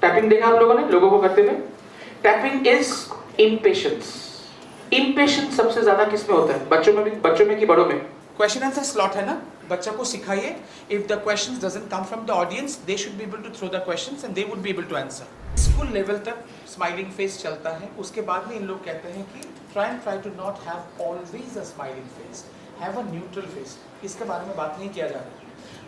Tapping देखा आप लोगों ने लोगों को करते हुए? Tapping is impatience. इम्पेशंस सबसे ज्यादा किसमें होता है? बच्चों में कि बड़ों में? क्वेश्चन आंसर स्लॉट है ना, बच्चा को सिखाइए. If the questions doesn't come from the audience, they should be able to throw the questions and they would be able to answer. School level तक स्माइलिंग फेस चलता है. उसके बाद में इन लोग कहते हैं कि try to not have always a smiling face, have a neutral face. इसके बारे में बात नहीं किया जा रहा है.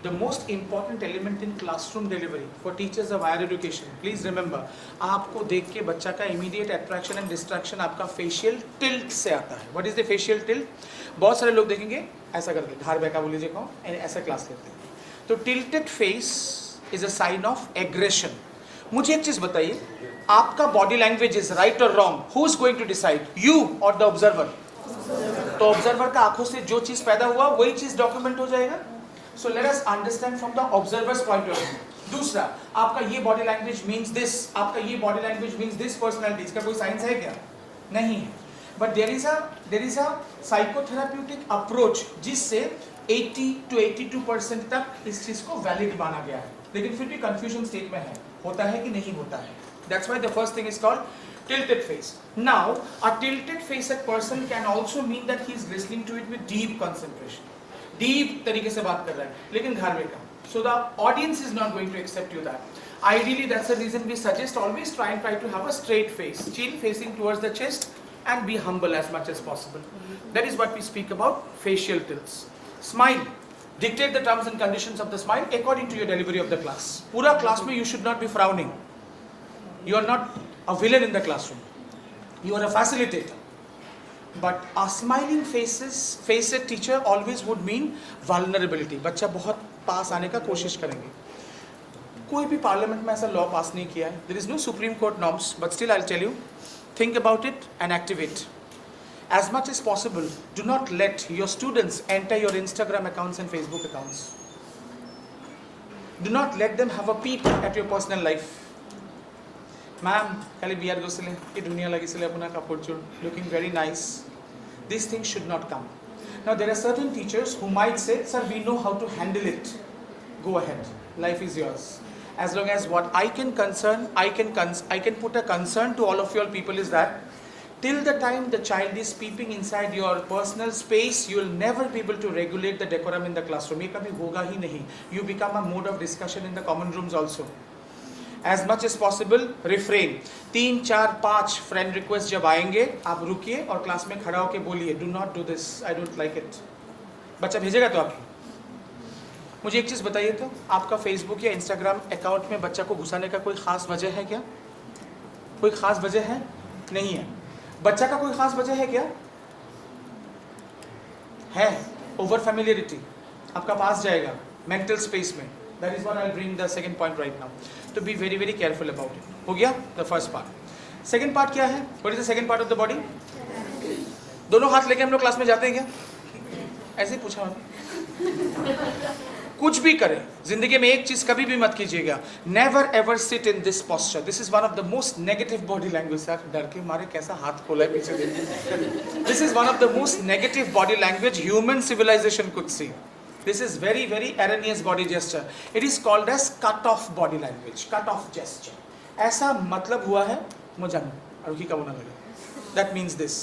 The most important element in classroom delivery for teachers of higher education, please remember, आपको देख के बच्चा का immediate attraction and distraction आपका facial tilt से आता है. What is the facial tilt? बहुत सारे लोग देखेंगे ऐसा करके, घर बैठा बोल लीजिए कौन, ऐसा क्लास लेते हैं. तो tilted face is a sign of aggression. मुझे एक चीज बताइए, आपका body language is right or wrong? Who is going to decide? You or the observer? तो ऑब्जर्वर का आंखों से जो चीज पैदा हुआ वही चीज डॉक्यूमेंट हो जाएगा. So let us understand from the observer's point of view. दूसरा, आपका ये body language means this, आपका ये body language means this personality. इसका कोई साइंस है क्या? नहीं है. But there is a psychotherapeutic approach जिससे 80 to 82% तक इस चीज को valid माना गया है. लेकिन फिर भी confusion state में है, होता है कि नहीं होता है. That's why the first thing is called tilted face. Now, a tilted faced person can also mean that he is listening to it with deep concentration. Deep तरीके से बात कर रहा है, लेकिन घर में कम. So the audience is not going to accept you that. Ideally that's the reason we suggest always try to have a straight face, chin facing towards the chest, and be humble as much as possible. That is what we speak about facial tilts. Smile. Dictate the terms and conditions of the smile according to your delivery of the class. पूरा class में you should not be frowning. You are not a villain in the classroom. You are a facilitator. But a smiling faced teacher always would mean vulnerability. बच्चा बहुत पास आने का कोशिश करेंगे. कोई भी पार्लियामेंट में ऐसा लॉ पास नहीं किया है. There is no Supreme Court norms, but still I'll tell you, think about it and activate. As much as possible, do not let your students enter your Instagram accounts and Facebook accounts. Do not let them have a peep at your personal life. Ma'am, kali biyar gosile, ki duniya lagisile apuna kapur chur, looking very nice. These things should not come. Now there are certain teachers who might say, sir, we know how to handle it. Go ahead, life is yours. As long as what I can put a concern to all of your people is that till the time the child is peeping inside your personal space, you will never be able to regulate the decorum in the classroom. ये कभी होगा ही नहीं. You become a mode of discussion in the common rooms also. As much as possible, refrain. 3, 4, 5 friend request जब आएंगे, आप रुकिए और class में खड़ा होके बोलिए, do not do this, I don't like it. बच्चा भेजेगा तो आपकी. मुझे एक चीज़ बताइए तो, आपका फेसबुक या इंस्टाग्राम अकाउंट में बच्चा को घुसाने का कोई खास वजह है क्या? कोई खास वजह है? नहीं है. बच्चा का कोई खास वजह है क्या? है. Over familiarity. आपका पास जाएगा मेंटल स्पेस में. That is what I'll bring the second point right now. To be very very careful about it. हो गया the first part. Second part क्या है? What is the second part of the body? दोनों हाथ लेके हम लोग क्लास में जाते हैं क्या? ऐसे ही पूछा मैंने. कुछ भी करें जिंदगी में एक चीज कभी भी मत कीजिएगा. Never ever sit in this posture. This is one of the most negative body language. Sir डर के मारे कैसा हाथ खोला है पीछे देखिए. This is one of the most negative body language human civilization could see. This is very very erroneous body gesture. It is called as cut off body language, cut off gesture. ऐसा मतलब हुआ है मुझे अरुखी का बोलना लगा. That means this.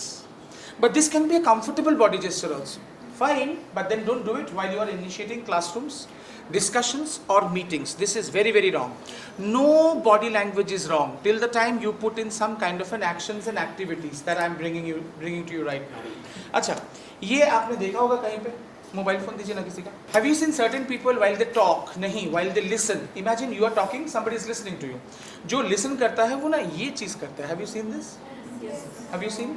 But this can be a comfortable body gesture also. Fine, but then don't do it while you are initiating classrooms, discussions or meetings. This is very very wrong. No body language is wrong till the time you put in some kind of an actions and activities that I am bringing to you right now. अच्छा, ये आपने देखा होगा कहीं पे. Mobile phone दीजिए ना किसी का. Have you seen certain people while they talk? नहीं, while they listen. Imagine you are talking, somebody is listening to you. जो listen करता है वो ना ये चीज करता है. Have you seen this? Yes. Have you seen?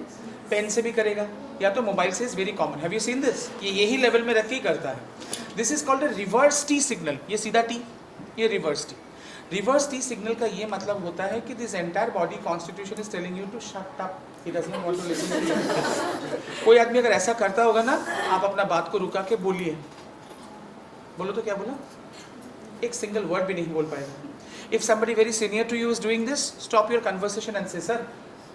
Pen से भी करेगा या तो मोबाइल से. Is very common. Have you seen this? ये यही लेवल में रख के ही करता है. This is called a reverse T signal. ये सीधा T, ये reverse T. Reverse T signal का ये मतलब होता है कि this entire body constitution is telling you to shut up. He does not want to listen to you. कोई आदमी अगर ऐसा करता होगा ना, आप अपना बात को रुका के बोलिए. बोलो तो क्या बोला? एक सिंगल वर्ड भी नहीं बोल पाएगा. If somebody very senior to you is doing this, stop your conversation and say, sir,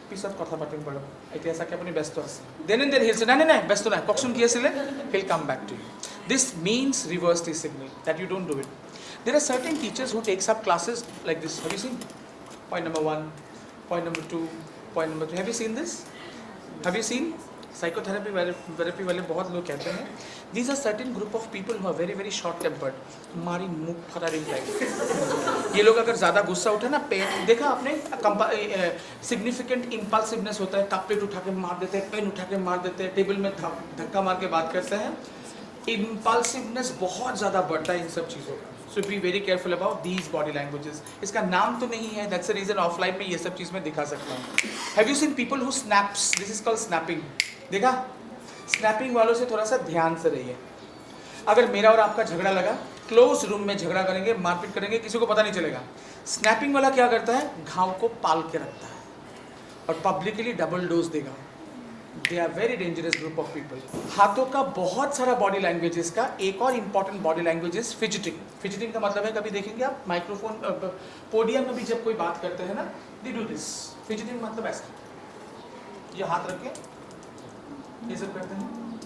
পিছত কথা পাতিম বাৰু, এতিয়া চাকে আপুনি ব্যস্ত আছে. Then and then he'll say, নাই ব্যস্ত নাই, কওকচোন কি আছিলে. He'll come back to you. This means reverse T signal, that you don't do it. There are certain teachers who takes up classes like this. Have you seen? Point number 1, point number 2, point number 3. Have you seen this? Have you seen? Psychotherapy वाले बहुत लोग कहते हैं these are certain group of people who are very very short tempered. हमारी मुंह Ferrari life. ये लोग अगर ज़्यादा गुस्सा उठे ना, पेन देखा आपने, सिग्निफिकेंट इम्पल्सिवनेस होता है, कप प्लेट उठा के मार देते हैं, पेन उठा के मार देते हैं, टेबल में धक्का मार के बात करते हैं। इम्पल्सिवनेस बहुत ज़्यादा बढ़ता है इन सब चीज़ों का। So be very careful about these body languages. इसका नाम तो नहीं है, that's the reason offline में ये सब चीज़ मैं दिखा सकता हूँ। Have you seen people who snaps? This is called snapping. देखा? स्नैपिंग वालों से थोड़ा सा ध्यान से रहिए। अगर मेरा और आपका झगड़ा लगा, क्लोज रूम में झगड़ा करेंगे, मारपीट करेंगे, किसी को पता नहीं चलेगा। स्नैपिंग वाला क्या करता है? घाव को पाल के रखता है और पब्लिकली डबल डोज देगा। They are very dangerous group of people. हाथों का बहुत सारा बॉडी लैंग्वेजेस का एक और important body language is fidgeting. Fidgeting का मतलब है, कभी देखेंगे आप माइक्रोफोन पोडियम में भी जब कोई बात करते हैं ना, दे डू दिस। फिजिटिंग मतलब ऐसा, ये हाथ रख के ये सब करते हैं,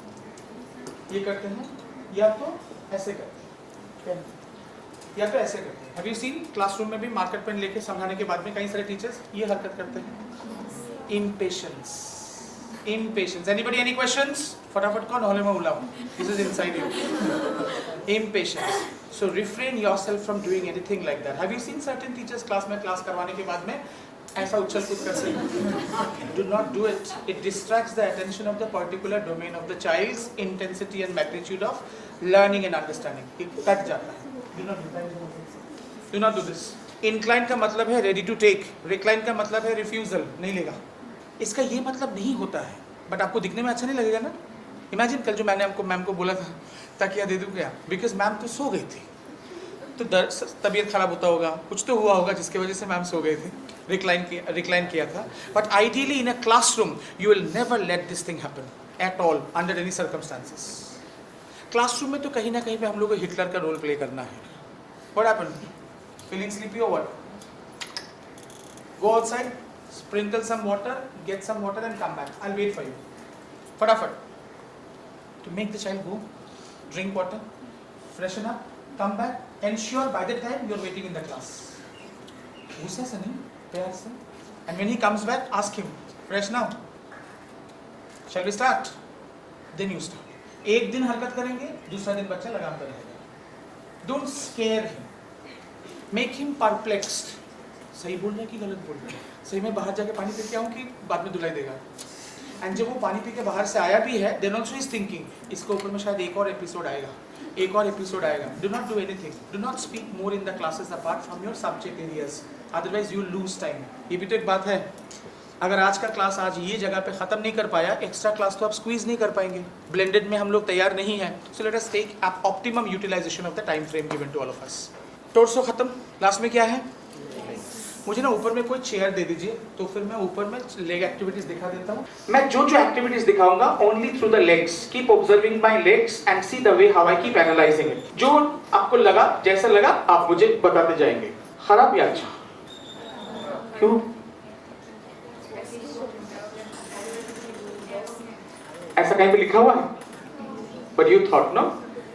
ये करते हैं, या तो ऐसे करते हैं, या तो ऐसे करते हैं। हैव यू सीन क्लासरूम में भी मार्कर पेन लेके समझाने के बाद में कई सारे टीचर्स ये हरकत करते हैं। Impatience, impatience. Anybody any questions? फटाफट कौन हॉले में उलाओ, this is inside you. Impatience. So refrain yourself from doing anything like that. Have you seen certain teachers class में क्लास करवाने के बाद में ऐसा उछल कूद करते हैं? Do not do it. It distracts the attention of the particular domain of the child's intensity and magnitude of learning and understanding. it cut जाता है। Do not do this. Incline का मतलब है ready to take. Recline का मतलब है refusal, नहीं लेगा। इसका ये मतलब नहीं होता है, बट आपको दिखने में अच्छा नहीं लगेगा ना। इमेजिन कल जो मैंने आपको मैम को बोला था ताकि दे दूँ क्या, बिकॉज मैम तो सो गई थी, तो तबीयत खराब होता होगा, कुछ तो हुआ होगा जिसकी वजह से मैम सो गए थे, रिक्लाइन किया था। But ideally in a classroom you will never let this thing happen at all under any circumstances. Classroom में तो कहीं ना कहीं पे हम लोग को हिटलर का रोल प्ले करना है। What happened? फीलिंग स्लीपी और what? Go outside, sprinkle some water, get some water and come back. I will wait for you. फटाफट to make the child go, drink water, freshen up, come back, ensure by the time you're waiting in the class. गुस्से से नहीं, प्यार से। And when he comes back, ask him, fresh now? Shall we start? Then you start. एक दिन हरकत करेंगे, दूसरा दिन बच्चा लगाम पर रहेगा। Don't scare him. Make him perplexed. सही बोल रहे हैं कि गलत बोल रहे हैं? सही में बाहर जाके पानी पी के आऊँ कि बाद में धुलाई देगा? एंड जब वो पानी पी के बाहर से आया भी है, then also is thinking, इसके ऊपर में शायद एक और एपिसोड आएगा, एक और एपिसोड आएगा। Do not do anything, do not speak more in the classes apart from your subject areas, otherwise you lose time. ये भी तो एक बात है, अगर आज का क्लास आज ये जगह पे ख़त्म नहीं कर पाया, एक्स्ट्रा क्लास तो आप स्क्वीज नहीं कर पाएंगे। ब्लेंडेड में हम लोग तैयार नहीं है। So let us take optimum utilization of the time frame given to all of us. Torso खत्म, लास्ट में क्या है? मुझे ना ऊपर में कोई चेयर दे दीजिए, तो फिर मैं ऊपर में लेग एक्टिविटीज दिखा देता हूँ। मैं जो जो एक्टिविटीज दिखाऊंगा only through the legs. Keep observing my legs and see the way how I keep analysing it. जो आपको लगा, जैसा लगा आप मुझे बताते जाएंगे, खराब या अच्छा। क्यों? ऐसा कहीं पे लिखा हुआ है? But you thought no,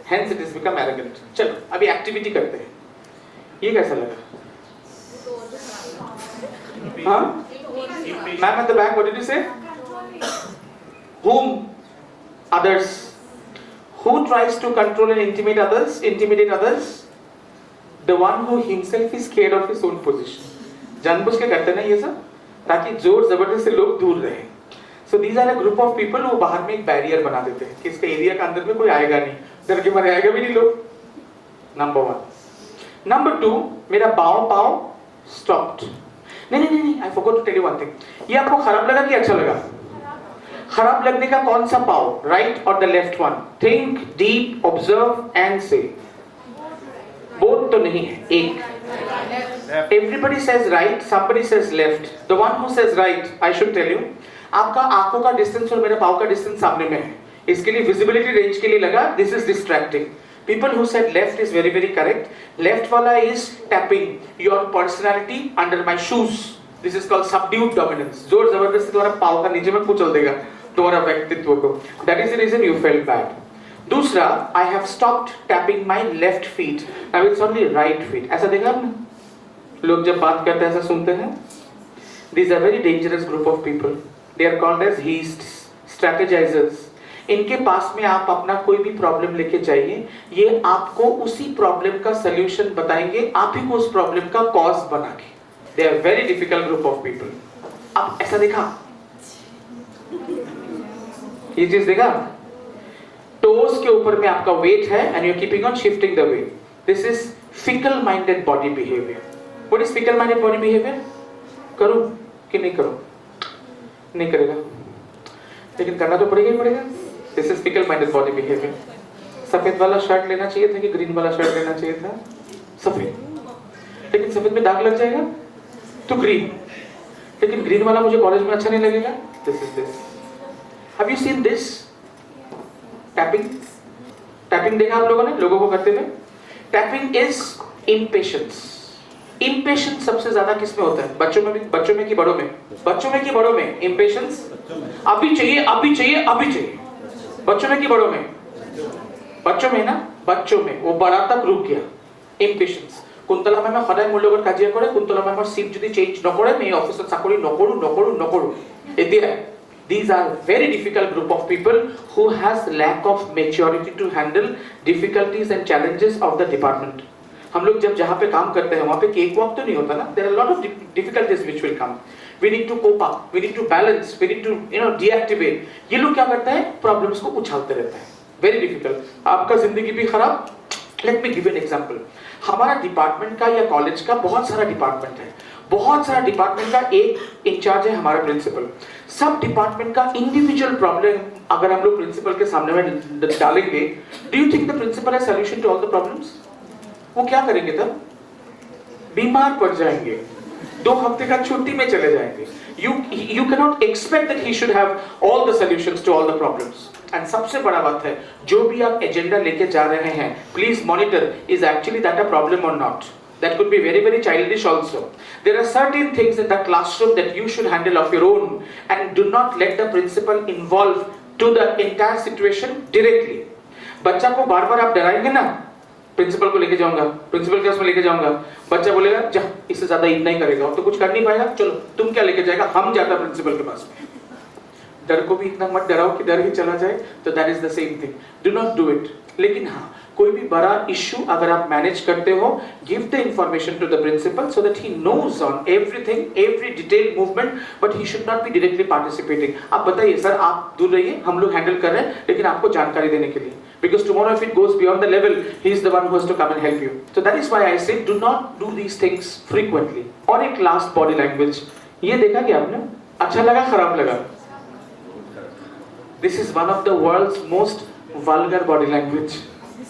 hence it is become arrogant. चलो अभी एक्टिविटी करते हैं। ये कैसा लगा? Huh? Ma'am at the back, what did you say? Whom? Others. Who tries to control and intimidate others? The one who himself is scared of his own position. जानबूझ के करते ना ये सब, ताकि जोर जबरदस्ती से लोग दूर रहे। So these are a group of people वो बाहर में एक बैरियर बना देते हैं कि इसके एरिया के अंदर में कोई आएगा नहीं, डर के मारे आएगा भी नहीं लोग। नंबर 1। नंबर 2, मेरा बाँव पाँव स्टॉप्ड। नहीं, I forgot to tell you one thing. ये आपको खराब लगा कि अच्छा लगा? खराब लगने का कौन सा पाव, राइट और the left one? Think deep, observe and say. Both तो नहीं है, एक। Everybody says right, somebody says left. The one who says right, I should tell you, आपका आंखों का डिस्टेंस और मेरे पाव का डिस्टेंस सामने में है, इसके लिए विजिबिलिटी रेंज के लिए लगा this is distracting. People who said left is very very correct. Left wala is tapping your personality under my shoes. This is called subdued dominance. जोर जबरदस्ती तुम्हारा पाव का नीचे में कुचल देगा तुम्हारा व्यक्तित्व को। That is the reason you felt bad. दूसरा, I have stopped tapping my left feet. Now it's only right feet. ऐसा देखा आपने? लोग जब बात करते हैं ऐसा सुनते हैं. These are very dangerous group of people. They are called as heists, strategizers. इनके पास में आप अपना कोई भी प्रॉब्लम लेके जाइए, ये आपको उसी प्रॉब्लम का सलूशन बताएंगे, आप ही को उस प्रॉब्लम का कॉज बना के. They are very difficult group of people. अब ऐसा देखा, ये चीज देखा, टोस के ऊपर में आपका वेट है and you are keeping on shifting the weight. This is fickle-minded body behavior. What is fickle-minded body behavior? करूं कि नहीं करूं? नहीं करेगा, लेकिन करना तो पड़ेगा ही पड़ेगा. This is fickle-minded body behavior. सफेद वाला शर्ट लेना चाहिए था कि ग्रीन वाला शर्ट लेना चाहिए था? सफेद. लेकिन सफेद में दाग लग जाएगा तो ग्रीन. लेकिन ग्रीन वाला मुझे कॉलेज में अच्छा नहीं लगेगा. This is this. Have you seen this? Tapping देखा आप लोगों ने लोगों को करते हुए? Tapping is impatience. इम्पेशंस सबसे ज्यादा किसमें होता है? बच्चों में कि बड़ों में? बच्चों में कि बड़ों में? इम्पेशंस अभी चाहिए, अभी चाहिए, अभी चाहिए. बच्चों में कि बड़ों में? बच्चों में ना, बच्चों में. वो बड़ा तक रुक गया. इम्पेशंस. कुंतला मैम সদায় মোৰ লগত কাজিয়া কৰে, কুন্তলা মেমৰ সিট যদি চেঞ্জ নকৰে মই অফিসত চাকৰি নকৰো. এতিয়া these are very difficult group of people who has lack of maturity to handle difficulties and challenges of the department. हम लोग जब जहाँ पे काम करते हैं वहाँ पे केक वॉक तो नहीं होता ना. There are a lot of difficulties which will come. We need to cope up, we need to balance, we need to deactivate. ये लोग क्या करते हैं? Problems को उछालते रहते हैं. Very difficult. आपका जिंदगी भी खराब. Let me give you an example. हमारा डिपार्टमेंट का या कॉलेज का बहुत सारा डिपार्टमेंट है. बहुत सारा डिपार्टमेंट का एक इंचार्ज है हमारा प्रिंसिपल. सब डिपार्टमेंट का इंडिविजुअल प्रॉब्लम अगर हम लोग प्रिंसिपल के सामने में डालेंगे, do you think the principal has solution to all the problems? वो क्या करेंगे तब? बीमार पड़ जाएंगे, 2 हफ्ते का छुट्टी में चले जाएंगे. You cannot expect that he should have all the solutions to all the problems. And सबसे बड़ा बात है, जो भी आप एजेंडा लेके जा रहे हैं, please monitor is actually that a problem or not. That could be very, very childish also. There are certain things in the classroom that you should handle of your own and do not let the principal involve to the entire situation directly. बच्चा को बार बार आप डराएंगे ना, principal को लेके जाऊंगा, principal class में लेके जाऊंगा, बच्चा बोलेगा जा इससे ज्यादा इतना ही करेगा और तो कुछ कर नहीं पाएगा, चलो तुम क्या लेके जाएगा, हम जाता प्रिंसिपल के पास में. डर को भी इतना मत डराओ कि डर ही चला जाए. तो that is the same thing. Do not do it. लेकिन हाँ, कोई भी बड़ा इश्यू अगर आप मैनेज करते हो, give the information to the principal so that he knows on everything, every detail movement, but he should not be directly participating. आप बताइए सर आप दूर रहिए, हम लोग हैंडल कर रहे हैं, लेकिन आपको जानकारी देने के लिए. Because tomorrow if it goes beyond the level, he is the one who has to come and help you. So that is why I say do not do these things frequently. और एक last body language. ये देखा क्या आपने? अच्छा लगा, खराब लगा? This is one of the world's most vulgar body language.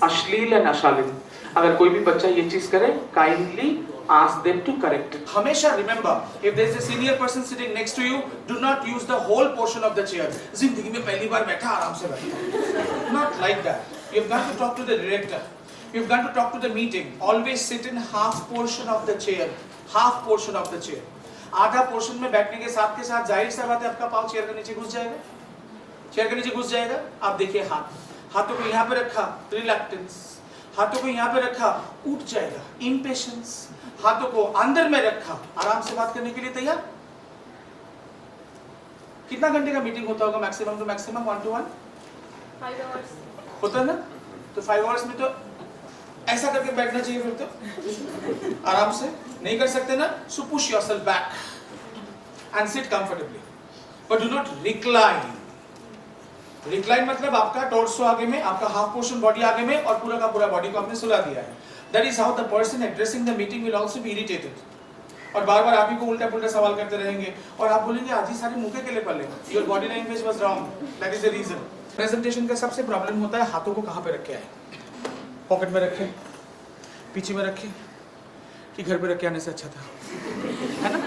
अश्लील and अशालीन. अगर कोई भी बच्चा ये चीज करे, kindly ask them to correct it. हमेशा remember, if there is a senior person sitting next to you, do not use the whole portion of the chair. जिंदगी में पहली बार बैठा, आराम से बैठा. Not like that. You've got to talk to the director. You've got to talk to the meeting. Always sit in half portion of the chair. Half portion of the chair. आधा portion में बैठने के साथ जाहिर सा बात है आपका पाँव चेयर के नीचे घुस जाएगा. चेयर के नीचे घुस जाएगा. आप देखिए हाथों को यहाँ पे रखा, रिलैक्टेंस. हाथों को यहाँ पे रखा, उठ जाएगा, इम्पेशंस. हाथों को अंदर में रखा, आराम से बात करने के लिए तैयार. कितना घंटे का मीटिंग होता होगा maximum to maximum 1 to 1? 5 hours होता है ना. तो 5 hours में तो ऐसा करके बैठना चाहिए. फिर तो आराम से नहीं कर सकते ना, so push yourself back and sit comfortably, but do not recline. Recline मतलब आपका टॉर्सो आगे में, आपका हाफ पोर्शन बॉडी आगे में और पूरा का पूरा बॉडी को आपने सुला दिया है. That is how the person addressing the meeting will also be irritated. और बार-बार आप ही को उल्टा-पुल्टा सवाल करते रहेंगे और आप बोलेंगे आज ही सारे मुंह के लिए पल्ले. Your body language was wrong. That is the reason. Presentation का सबसे प्रॉब्लम होता है हाथों को कहां पे रखे आए. पॉकेट में रखे, पीछे में रखे, कि घर पे रख के आने से अच्छा था, है ना.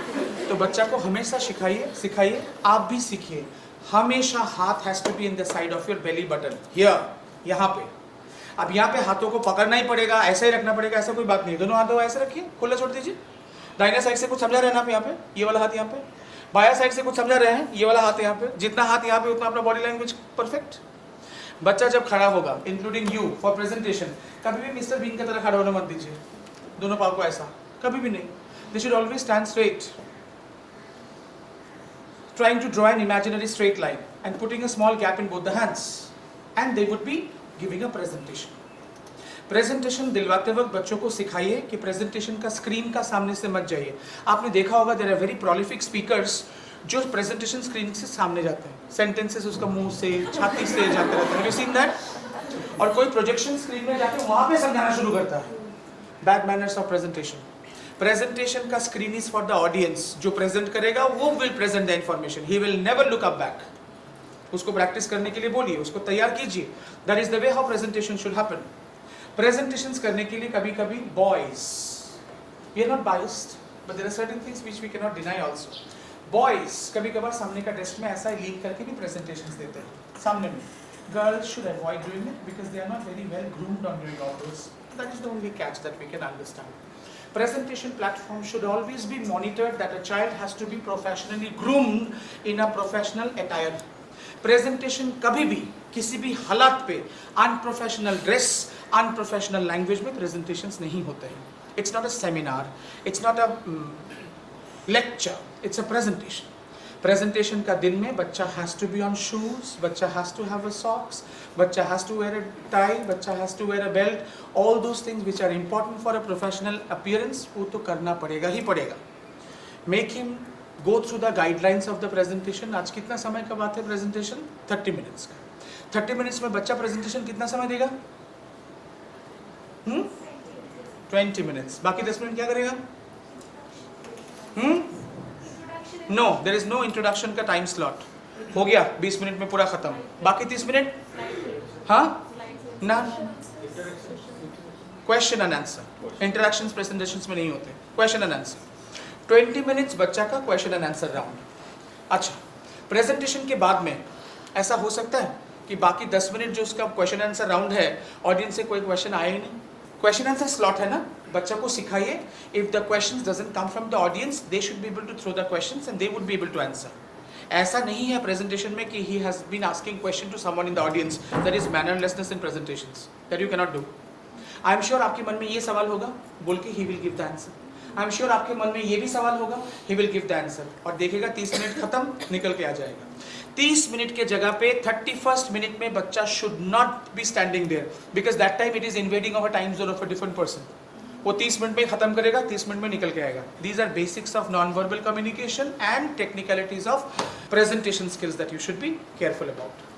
तो बच्चा को हमेशा सिखाइए, आप भी सीखिए. हमेशा हाथ has to be in the side of your belly button. Here, यहाँ पे. अब यहाँ पे हाथों को पकड़ना ही पड़ेगा, ऐसे ही रखना पड़ेगा, ऐसा कोई बात नहीं. दोनों हाथों ऐसे रखिए, खुला छोड़ दीजिए. दाहिने साइड से कुछ समझा रहे हैं ना आप यहाँ पे, ये वाला हाथ यहाँ पे. बाया साइड से कुछ समझा रहे हैं, ये वाला हाथ यहाँ पे. जितना हाथ यहाँ पे उतना अपना बॉडी लैंग्वेज परफेक्ट. बच्चा जब खड़ा होगा, इंक्लूडिंग यू फॉर प्रेजेंटेशन, कभी भी मिस्टर बीन की तरह खड़ा होने मत दीजिए. दोनों पाँव को ऐसा कभी भी नहीं. They should always stand straight, trying to draw an imaginary straight line and putting a small gap in both the hands, and they would be giving a presentation. Presentation दिलवाते वक्त बच्चों को सिखाइए कि प्रेजेंटेशन का स्क्रीन का सामने से मत जाइए. आपने देखा होगा there are very prolific speakers जो प्रेजेंटेशन स्क्रीन से सामने जाते हैं, सेंटेंसेस उसका मुंह से छाती से जाते रहते हैं. Have you seen that? और कोई प्रोजेक्शन स्क्रीन में जाके वहां पे समझाना शुरू करता है. Bad manners of presentation. Presentation का screen is for the audience. जो प्रेजेंट करेगा वो will present the information. He will never look up back. उसको प्रैक्टिस करने के लिए बोलिए, उसको तैयार कीजिए. That is the way how presentation should happen. Presentations करने के लिए कभी कभी boys, we are not biased but there are certain things which we can not deny also. Boys कभी कभार सामने का डेस्क में ऐसा लीक करके भी प्रेजेंटेशंस देते हैं सामने में. Girls should avoid doing it because they are not very well groomed on doing all this. That is the only catch that we can understand. Presentation platform should always be monitored that a child has to be professionally groomed in a professional attire. Presentation कभी भी किसी भी हालात पे unprofessional dress, unprofessional language में presentations नहीं होते हैं. It's not a seminar, it's not a lecture, it's a presentation. Presentation का दिन में बच्चा has to be on shoes, बच्चा has to have a socks, बच्चा has to wear a tie, बच्चा has to wear a belt. All those things which are important for a professional appearance वो तो करना पड़ेगा ही पड़ेगा. Make him go through the guidelines of the presentation. आज कितना समय का बात है प्रेजेंटेशन? 30 मिनट्स का. 30 मिनट्स में बच्चा प्रेजेंटेशन कितना समय देगा? 20 मिनट्स. बाकी 10 मिनट क्या करेगा? No, there is no introduction का टाइम स्लॉट. हो गया 20 मिनट में पूरा खत्म. बाकी 30 मिनट हाँ ना, question and answer. Interactions presentations में नहीं होते. Question and answer. 20 मिनट्स बच्चा का क्वेश्चन एंड आंसर राउंड. अच्छा, प्रेजेंटेशन के बाद में ऐसा हो सकता है कि बाकी 10 मिनट जो उसका क्वेश्चन आंसर राउंड है, ऑडियंस से कोई क्वेश्चन आए ही नहीं. क्वेश्चन आंसर स्लॉट है ना, बच्चा को सिखाइए. If the questions doesn't come from the audience, they should be able to throw the questions and they would be able to answer. ऐसा नहीं है प्रेजेंटेशन में कि he has been asking question to someone in the audience. That is mannerlessness in presentations. That you can not do. I am sure आपके मन में ये सवाल होगा, बोल के he will give the answer. I am sure आपके मन में ये भी सवाल होगा, ही विल गिव द आंसर. और देखेगा 30 मिनट खत्म, निकल के आ जाएगा. 30 मिनट के जगह पे 31st मिनट में बच्चा should not be standing there because that time it is invading of a time zone of a different person. वो 30 मिनट में खत्म करेगा, 30 मिनट में निकल के आएगा. These our basics of non verbal communication and technicalities of presentation skills that you should be careful about.